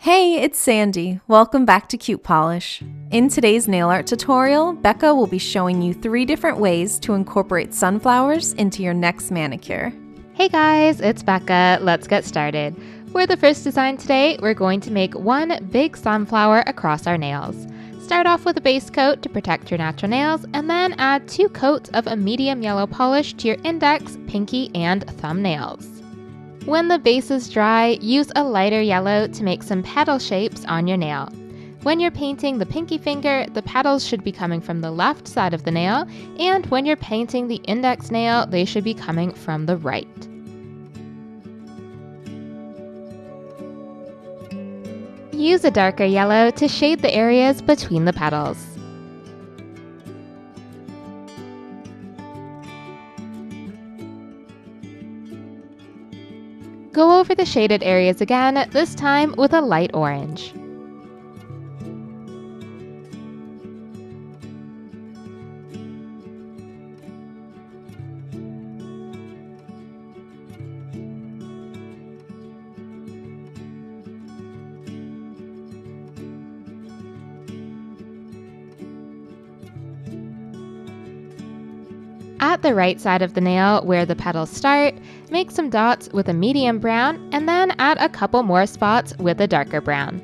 Hey, it's Sandy. Welcome back to Cute Polish. In today's nail art tutorial, Becca will be showing you 3 different ways to incorporate sunflowers into your next manicure. Hey guys, it's Becca. Let's get started. For the first design today, we're going to make one big sunflower across our nails. Start off with a base coat to protect your natural nails, and then add 2 coats of a medium yellow polish to your index, pinky, and thumbnails. When the base is dry, use a lighter yellow to make some petal shapes on your nail. When you're painting the pinky finger, the petals should be coming from the left side of the nail, and when you're painting the index nail, they should be coming from the right. Use a darker yellow to shade the areas between the petals. Go over the shaded areas again, this time with a light orange. At the right side of the nail where the petals start, make some dots with a medium brown and then add a couple more spots with a darker brown.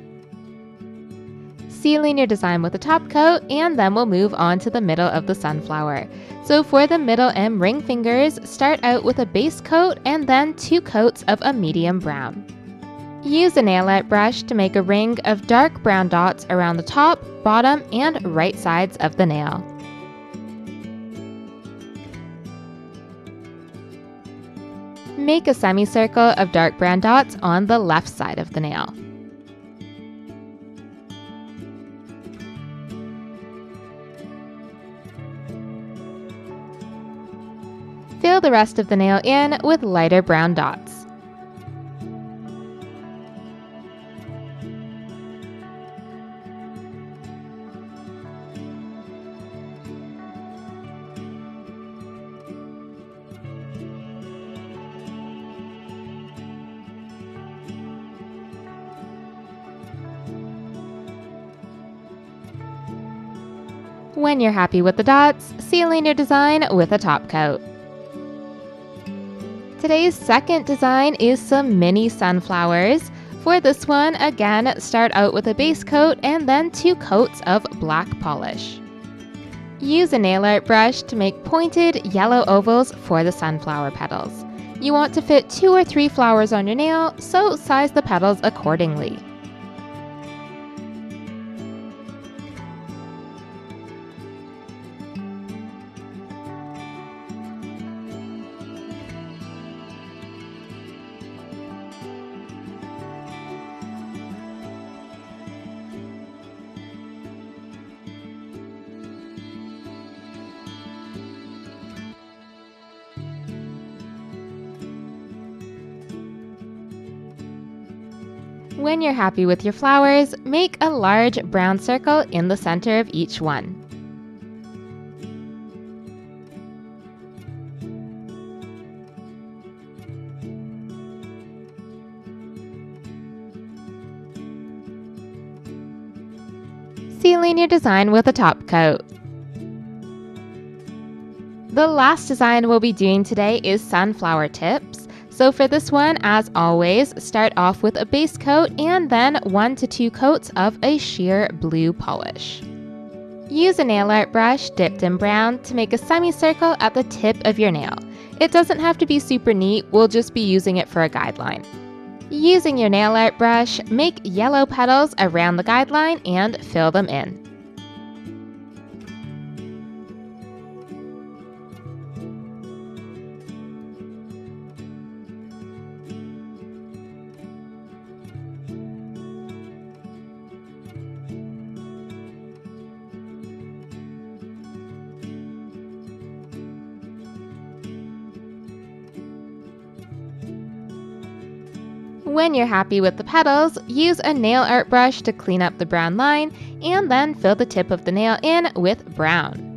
Sealing your design with a top coat, and then we'll move on to the middle of the sunflower. So for the middle and ring fingers, start out with a base coat and then 2 coats of a medium brown. Use a nail art brush to make a ring of dark brown dots around the top, bottom, and right sides of the nail. Make a semicircle of dark brown dots on the left side of the nail. Fill the rest of the nail in with lighter brown dots. When you're happy with the dots, sealing your design with a top coat. Today's second design is some mini sunflowers. For this one, again, start out with a base coat and then 2 coats of black polish. Use a nail art brush to make pointed yellow ovals for the sunflower petals. You want to fit 2 or 3 flowers on your nail, so size the petals accordingly. When you're happy with your flowers, make a large brown circle in the center of each one. Sealing your design with a top coat. The last design we'll be doing today is sunflower tips. So for this one, as always, start off with a base coat and then 1 to 2 coats of a sheer blue polish. Use a nail art brush dipped in brown to make a semicircle at the tip of your nail. It doesn't have to be super neat, we'll just be using it for a guideline. Using your nail art brush, make yellow petals around the guideline and fill them in. When you're happy with the petals, use a nail art brush to clean up the brown line and then fill the tip of the nail in with brown.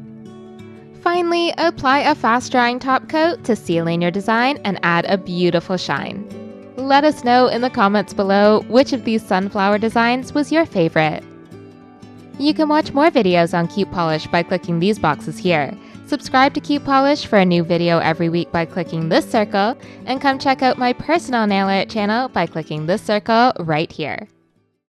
Finally, apply a fast drying top coat to seal in your design and add a beautiful shine. Let us know in the comments below which of these sunflower designs was your favorite. You can watch more videos on Cute Polish by clicking these boxes here. Subscribe to Cute Polish for a new video every week by clicking this circle, and come check out my personal nail art channel by clicking this circle right here.